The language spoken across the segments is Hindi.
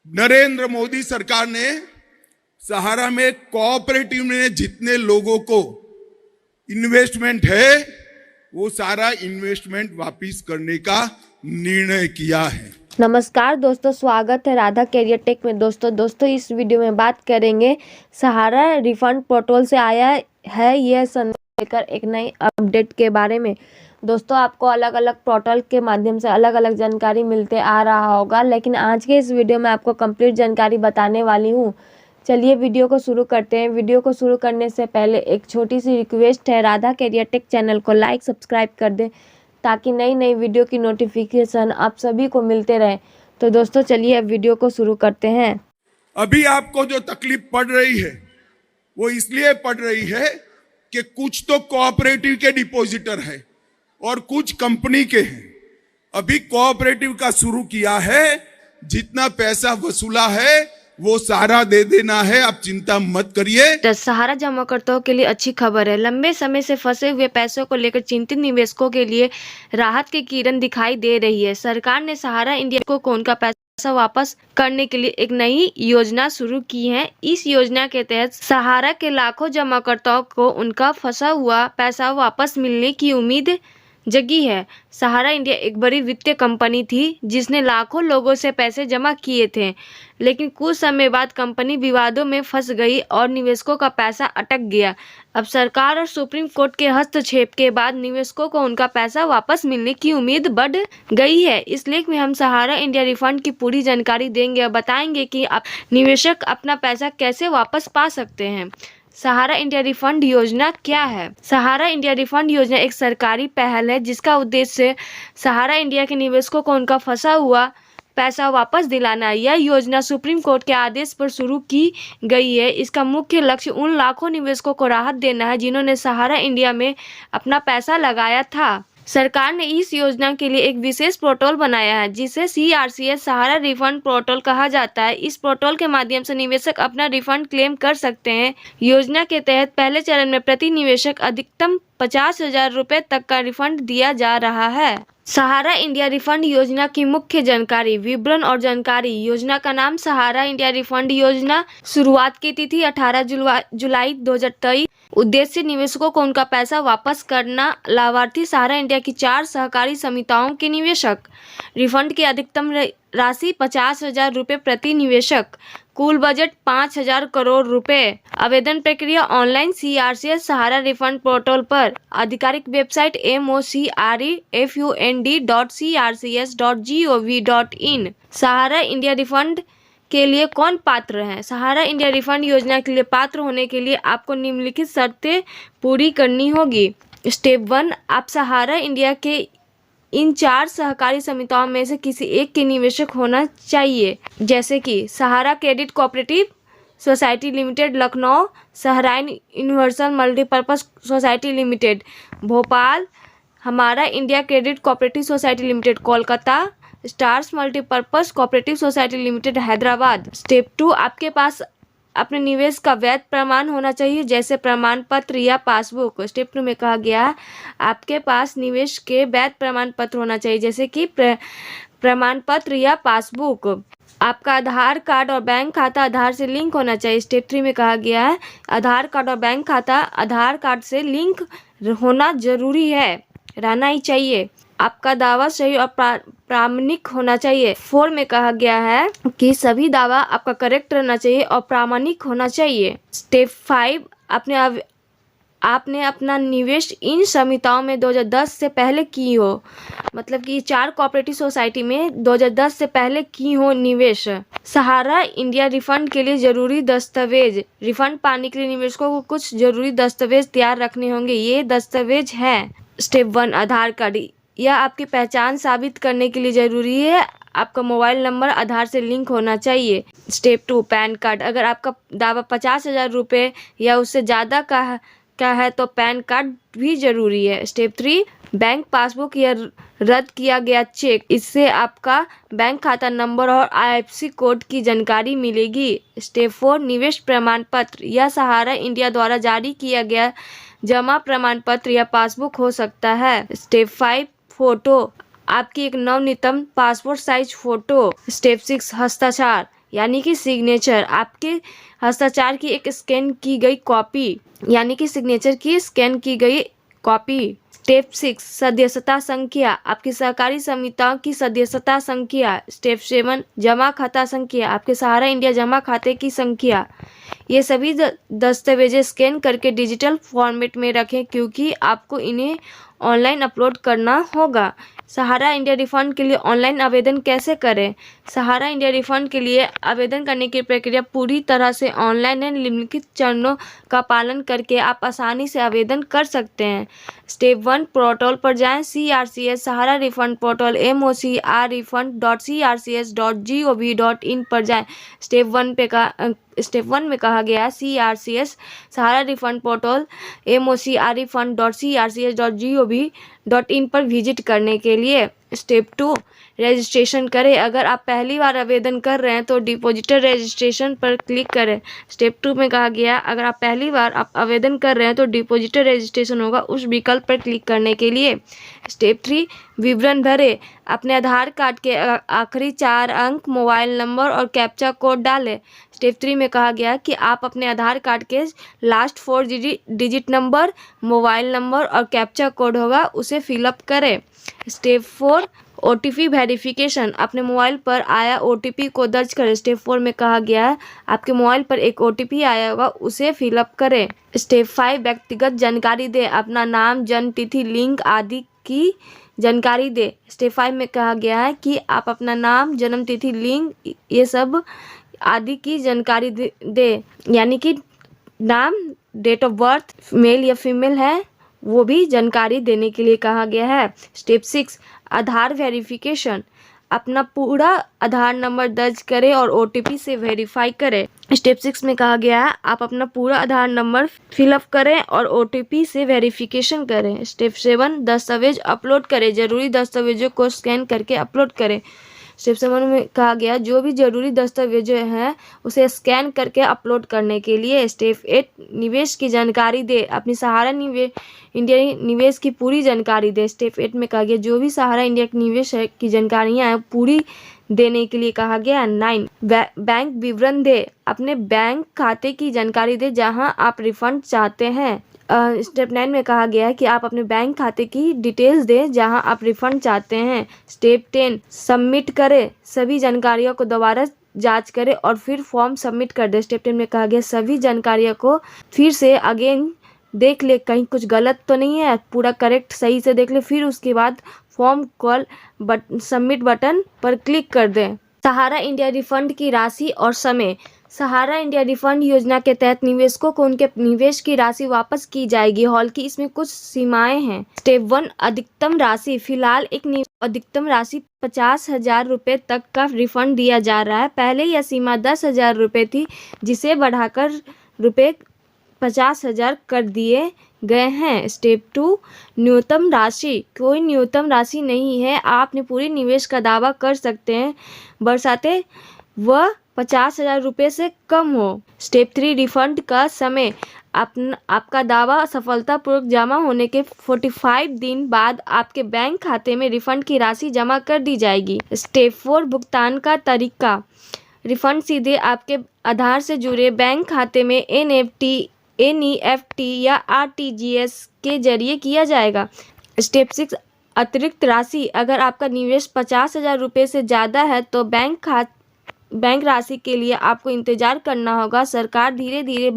नरेंद्र मोदी सरकार ने सहारा में कोऑपरेटिव में जितने लोगों को इन्वेस्टमेंट है वो सारा इन्वेस्टमेंट वापस करने का निर्णय किया है। नमस्कार दोस्तों, स्वागत है राधा कैरियर टेक में। दोस्तों इस वीडियो में बात करेंगे सहारा रिफंड पोर्टल से आया है यह संदेश लेकर एक नई अपडेट के बारे में। दोस्तों आपको अलग अलग पोर्टल के माध्यम से अलग अलग जानकारी मिलते आ रहा होगा, लेकिन आज के इस वीडियो में आपको कंप्लीट जानकारी बताने वाली हूँ। चलिए वीडियो को शुरू करते हैं। वीडियो को शुरू करने से पहले एक छोटी सी रिक्वेस्ट है, राधा कैरियर टेक चैनल को लाइक सब्सक्राइब कर दें ताकि नई नई वीडियो की नोटिफिकेशन आप सभी को मिलते रहे। तो दोस्तों चलिए अब वीडियो को शुरू करते हैं। अभी आपको जो तकलीफ पड़ रही है वो इसलिए पड़ रही है कि कुछ तो कोऑपरेटिव के डिपॉजिटर है और कुछ कंपनी के हैं। अभी कोऑपरेटिव का शुरू किया है, जितना पैसा वसूला है वो सारा दे देना है, आप चिंता मत करिए। सहारा जमाकर्ताओं के लिए अच्छी खबर है। लंबे समय से फंसे हुए पैसों को लेकर चिंतित निवेशकों के लिए राहत की किरण दिखाई दे रही है। सरकार ने सहारा इंडिया को उनका पैसा वापस करने के लिए एक नई योजना शुरू की है। इस योजना के तहत सहारा के लाखों जमाकर्ताओं को उनका फंसा हुआ पैसा वापस मिलने की उम्मीद जगी है। सहारा इंडिया एक बड़ी वित्तीय कंपनी थी जिसने लाखों लोगों से पैसे जमा किए थे, लेकिन कुछ समय बाद कंपनी विवादों में फंस गई और निवेशकों का पैसा अटक गया। अब सरकार और सुप्रीम कोर्ट के हस्तक्षेप के बाद निवेशकों को उनका पैसा वापस मिलने की उम्मीद बढ़ गई है। इस लेख में हम सहारा इंडिया रिफंड की पूरी जानकारी देंगे और बताएंगे कि निवेशक अपना पैसा कैसे वापस पा सकते हैं। सहारा इंडिया रिफंड योजना क्या है? सहारा इंडिया रिफंड योजना एक सरकारी पहल है जिसका उद्देश्य सहारा इंडिया के निवेशकों को उनका फंसा हुआ पैसा वापस दिलाना है। यह योजना सुप्रीम कोर्ट के आदेश पर शुरू की गई है। इसका मुख्य लक्ष्य उन लाखों निवेशकों को राहत देना है जिन्होंने सहारा इंडिया में अपना पैसा लगाया था। सरकार ने इस योजना के लिए एक विशेष पोर्टल बनाया है जिसे CRCS सहारा रिफंड पोर्टल कहा जाता है। इस पोर्टल के माध्यम से निवेशक अपना रिफंड क्लेम कर सकते हैं। योजना के तहत पहले चरण में प्रति निवेशक अधिकतम 50,000 रुपये तक का रिफंड दिया जा रहा है। सहारा इंडिया रिफंड योजना की मुख्य जानकारी, विवरण और जानकारी। योजना का नाम सहारा इंडिया रिफंड योजना। शुरुआत की तिथि 18 जुलाई 2023। उद्देश्य निवेशकों को उनका पैसा वापस करना। लाभार्थी सहारा इंडिया की 4 सहकारी समितियों के निवेशक। रिफंड की अधिकतम राशि 50,000 रुपये प्रति निवेशक। कुल बजट 5,000 करोड़ रुपए। आवेदन प्रक्रिया ऑनलाइन CRCS सहारा रिफंड पोर्टल पर। आधिकारिक वेबसाइट mocrefund.crcs.gov.in। सहारा इंडिया रिफंड के लिए कौन पात्र है? सहारा इंडिया रिफंड योजना के लिए पात्र होने के लिए आपको निम्नलिखित शर्तें पूरी करनी होगी। स्टेप 1, आप सहारा इंडिया के इन 4 सहकारी समितियों में से किसी एक के निवेशक होना चाहिए, जैसे कि Sahara Credit Cooperative Society Limited Lucknow, Saharayn Universal Multipurpose Society Limited Bhopal, Humara India Credit Cooperative Society Limited Kolkata, Stars Multipurpose Cooperative Society Limited Hyderabad. Step 2, आपके पास अपने निवेश का वैध प्रमाण होना चाहिए, जैसे प्रमाण पत्र या पासबुक। स्टेप 2 में कहा गया है आपके पास निवेश के वैध प्रमाण पत्र होना चाहिए, जैसे कि प्रमाण पत्र या पासबुक। आपका आधार कार्ड और बैंक खाता आधार से लिंक होना चाहिए। स्टेप 3 में कहा गया है आधार कार्ड और बैंक खाता आधार कार्ड से लिंक होना जरूरी है, रहना ही चाहिए। आपका दावा सही और प्रामाणिक होना चाहिए। 4 में कहा गया है कि सभी दावा आपका करेक्ट रहना चाहिए और प्रामाणिक होना चाहिए। स्टेप 5, आपने अपना निवेश इन समितियों में 2010 से पहले की हो, मतलब कि 4 कोऑपरेटिव सोसाइटी में 2010 से पहले की हो निवेश। सहारा इंडिया रिफंड के लिए जरूरी दस्तावेज। रिफंड पाने के लिए निवेशकों को कुछ जरूरी दस्तावेज तैयार रखने होंगे। ये दस्तावेज हैं। स्टेप 1, आधार कार्ड। यह आपकी पहचान साबित करने के लिए जरूरी है। आपका मोबाइल नंबर आधार से लिंक होना चाहिए। Step 2, pan card. अगर आपका दावा 50,000 रुपये या उससे ज़्यादा का है तो पैन कार्ड भी जरूरी है। स्टेप 3, बैंक पासबुक या रद्द किया गया चेक। इससे आपका बैंक खाता नंबर और IFSC कोड की जानकारी मिलेगी। स्टेप 4, निवेश प्रमाण पत्र। यह सहारा इंडिया द्वारा जारी किया गया जमा प्रमाण पत्र या पासबुक हो सकता है। Step 5, photo. आपकी एक नवनीतम पासपोर्ट साइज फोटो। स्टेप 6, हस्ताक्षर। यानी कि सिग्नेचर, आपके हस्ताक्षर की एक स्कैन की गई कॉपी, यानी कि सिग्नेचर की स्कैन की गई कॉपी। स्टेप 6 सदस्यता संख्या, आपकी सहकारी समितियों की सदस्यता संख्या। स्टेप 7 जमा खाता संख्या, आपके सहारा इंडिया जमा खाते की संख्या। ये सभी दस्तावेजें स्कैन करके डिजिटल फॉर्मेट में रखें क्योंकि आपको इन्हें ऑनलाइन अपलोड करना होगा। सहारा इंडिया रिफंड के लिए ऑनलाइन आवेदन कैसे करें? सहारा इंडिया रिफंड के लिए आवेदन करने की प्रक्रिया पूरी तरह से ऑनलाइन है। निम्नलिखित चरणों का पालन करके आप आसानी से आवेदन कर सकते हैं। स्टेप 1 पोर्टल पर जाएं, CRCS सहारा रिफंड पोर्टल mocrefund.crcs.gov.in पर जाएं। स्टेप 1 में कहा गया CRCS सहारा रिफंड पोर्टल mocrefund.crcs.gov.in पर विजिट करने के लिए। स्टेप 2 रजिस्ट्रेशन करें। अगर आप पहली बार आवेदन कर रहे हैं तो डिपॉजिटर रजिस्ट्रेशन पर क्लिक करें। स्टेप 2 में कहा गया अगर आप पहली बार आवेदन कर रहे हैं तो डिपॉजिटर रजिस्ट्रेशन होगा, उस विकल्प पर क्लिक करने के लिए। स्टेप 3 विवरण भरें। अपने आधार कार्ड के आखिरी 4 अंक, मोबाइल नंबर और कैप्चा कोड डालें। स्टेप 3 में कहा गया कि आप अपने आधार कार्ड के last 4 digit number, mobile number और कैप्चा कोड होगा उसे फिलअप करें। स्टेप 4 OTP वेरिफिकेशन, अपने मोबाइल पर आया OTP को दर्ज करें। स्टेप 4 में कहा गया है आपके मोबाइल पर एक OTP आया होगा उसे फिलअप करें। स्टेप 5 व्यक्तिगत जानकारी दें। अपना नाम, जन्म तिथि, लिंग आदि की जानकारी दें। स्टेप 5 में कहा गया है कि आप अपना नाम, जन्म तिथि, लिंग ये सब आदि की जानकारी दें, यानी कि नाम, डेट ऑफ बर्थ मेल या फीमेल है वो भी जानकारी देने के लिए कहा गया है। स्टेप 6 आधार वेरिफिकेशन, अपना पूरा आधार नंबर दर्ज करें और OTP से वेरीफाई करें। स्टेप 6 में कहा गया है आप अपना पूरा आधार नंबर फिलअप करें और OTP से वेरिफिकेशन करें। स्टेप 7 दस्तावेज अपलोड करें। जरूरी दस्तावेजों को स्कैन करके अपलोड करें। स्टेप 7 में कहा गया जो भी जरूरी दस्तावेज हैं उसे स्कैन करके अपलोड करने के लिए। स्टेप 8 निवेश की जानकारी दे। अपनी सहारा इंडिया निवेश की पूरी जानकारी दे। स्टेप 8 में कहा गया जो भी सहारा इंडिया की निवेश की जानकारियां हैं पूरी देने के लिए कहा गया। 9 बैंक विवरण दे। अपने बैंक खाते की जानकारी दे जहां आप रिफंड चाहते हैं। स्टेप 9 में कहा गया है कि आप अपने बैंक खाते की डिटेल्स दें जहां आप रिफंड चाहते हैं। स्टेप 10 सबमिट करें। सभी जानकारियों को दोबारा जांच करें और फिर फॉर्म सबमिट कर दें। स्टेप 10 में कहा गया सभी जानकारियों को फिर से अगेन देख ले, कहीं कुछ गलत तो नहीं है, पूरा करेक्ट सही से देख ले, फिर उसके बाद फॉर्म कॉल सबमिट बटन पर क्लिक कर दें। सहारा इंडिया रिफंड की राशि और समय। सहारा इंडिया रिफंड योजना के तहत निवेशकों को उनके निवेश की राशि वापस की जाएगी, हालांकि इसमें कुछ सीमाएं हैं। स्टेप 1 अधिकतम राशि। फिलहाल एक अधिकतम राशि 50,000 रुपये तक का रिफंड दिया जा रहा है। पहले यह सीमा 10,000 रुपये थी जिसे बढ़ाकर रुपये 50,000 कर दिए गए हैं। स्टेप 2 न्यूनतम राशि। कोई न्यूनतम राशि नहीं है, आप अपने पूरे निवेश का दावा कर सकते हैं बरसाते वह 50,000 रुपये से कम हो। स्टेप 3 रिफंड का समय। आपका दावा सफलतापूर्वक जमा होने के 45 दिन बाद आपके बैंक खाते में रिफंड की राशि जमा कर दी जाएगी। स्टेप 4 भुगतान का तरीका। रिफंड सीधे आपके आधार से जुड़े बैंक खाते में NEFT या RTGS के जरिए किया जाएगा। स्टेप 6 अतिरिक्त राशि। अगर आपका निवेश 50,000 रुपये से ज़्यादा है तो बैंक राशि के लिए आपको इंतजार करना होगा। सरकार धीरे धीरे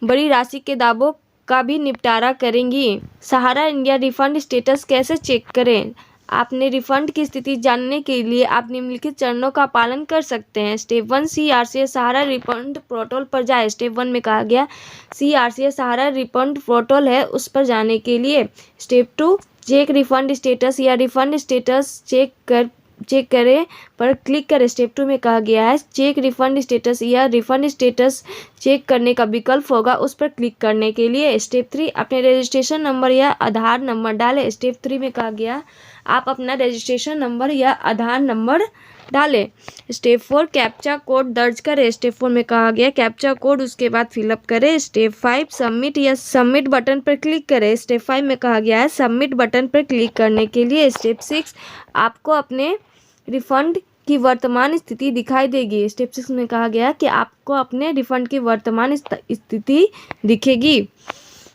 बड़ी राशि के दावों का भी निपटारा करेंगी। सहारा इंडिया रिफंड स्टेटस कैसे चेक करें? आपने रिफंड की स्थिति जानने के लिए आप निम्नलिखित चरणों का पालन कर सकते हैं। स्टेप 1 CRCS सहारा रिफंड पोर्टल पर जाए। स्टेप 1 में कहा गया CRCS सहारा रिफंड पोर्टल है उस पर जाने के लिए। स्टेप 2 चेक रिफंड स्टेटस या रिफंड स्टेटस चेक करें पर क्लिक करें। स्टेप 2 में कहा गया है चेक रिफंड स्टेटस या रिफंड स्टेटस चेक करने का विकल्प होगा उस पर क्लिक करने के लिए। स्टेप 3 अपने रजिस्ट्रेशन नंबर या आधार नंबर डालें। स्टेप 3 में कहा गया आप अपना रजिस्ट्रेशन नंबर या आधार नंबर डालें। स्टेप 4 कैप्चा कोड दर्ज करें। स्टेप 4 में कहा गया कैप्चा कोड उसके बाद फिलअप करें। स्टेप 5 सबमिट या सबमिट बटन पर क्लिक करें। स्टेप 5 में कहा गया है सबमिट बटन पर क्लिक करने के लिए। स्टेप 6 आपको अपने रिफंड की वर्तमान स्थिति दिखाई देगी। स्टेप 6 में कहा गया कि आपको अपने रिफंड की वर्तमान स्थिति दिखेगी।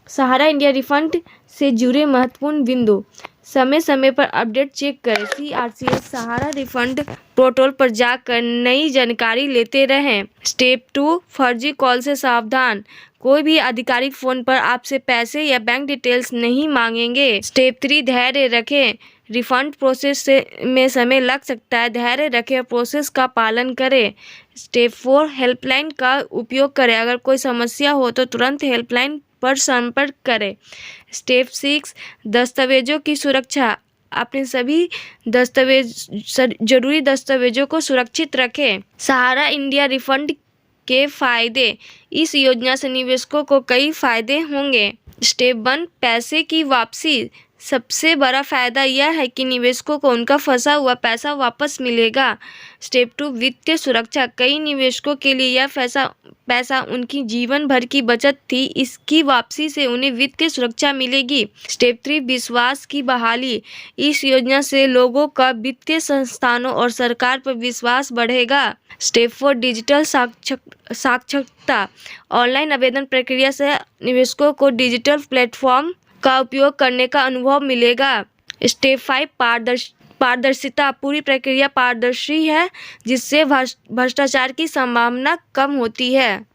सहारा इंडिया रिफंड से जुड़े महत्वपूर्ण बिंदु, समय समय पर अपडेट चेक करें। CRCS सहारा रिफंड पोर्टल पर जाकर नई जानकारी लेते रहें। स्टेप 2, फर्जी कॉल से सावधान। कोई भी आधिकारिक फ़ोन पर आपसे पैसे या बैंक डिटेल्स नहीं मांगेंगे। स्टेप 3, धैर्य रखें। रिफंड प्रोसेस में समय लग सकता है, धैर्य रखें और प्रोसेस का पालन करें। स्टेप 4, हेल्पलाइन का उपयोग करें। अगर कोई समस्या हो तो तुरंत हेल्पलाइन पर संपर्क करें। स्टेप 6, दस्तावेजों की सुरक्षा। अपने सभी जरूरी दस्तावेजों को सुरक्षित रखें। सहारा इंडिया रिफंड के फायदे। इस योजना से निवेशकों को कई फायदे होंगे। स्टेप 1, पैसे की वापसी। सबसे बड़ा फायदा यह है कि निवेशकों को उनका फंसा हुआ पैसा वापस मिलेगा। स्टेप 2, वित्तीय सुरक्षा। कई निवेशकों के लिए यह पैसा उनकी जीवन भर की बचत थी, इसकी वापसी से उन्हें वित्तीय सुरक्षा मिलेगी। स्टेप 3, विश्वास की बहाली। इस योजना से लोगों का वित्तीय संस्थानों और सरकार पर विश्वास बढ़ेगा। स्टेप 4, डिजिटल साक्षरता। ऑनलाइन आवेदन प्रक्रिया से निवेशकों को डिजिटल प्लेटफॉर्म का उपयोग करने का अनुभव मिलेगा। स्टेप 5, पारदर्शिता। पूरी प्रक्रिया पारदर्शी है, जिससे भ्रष्टाचार की संभावना कम होती है।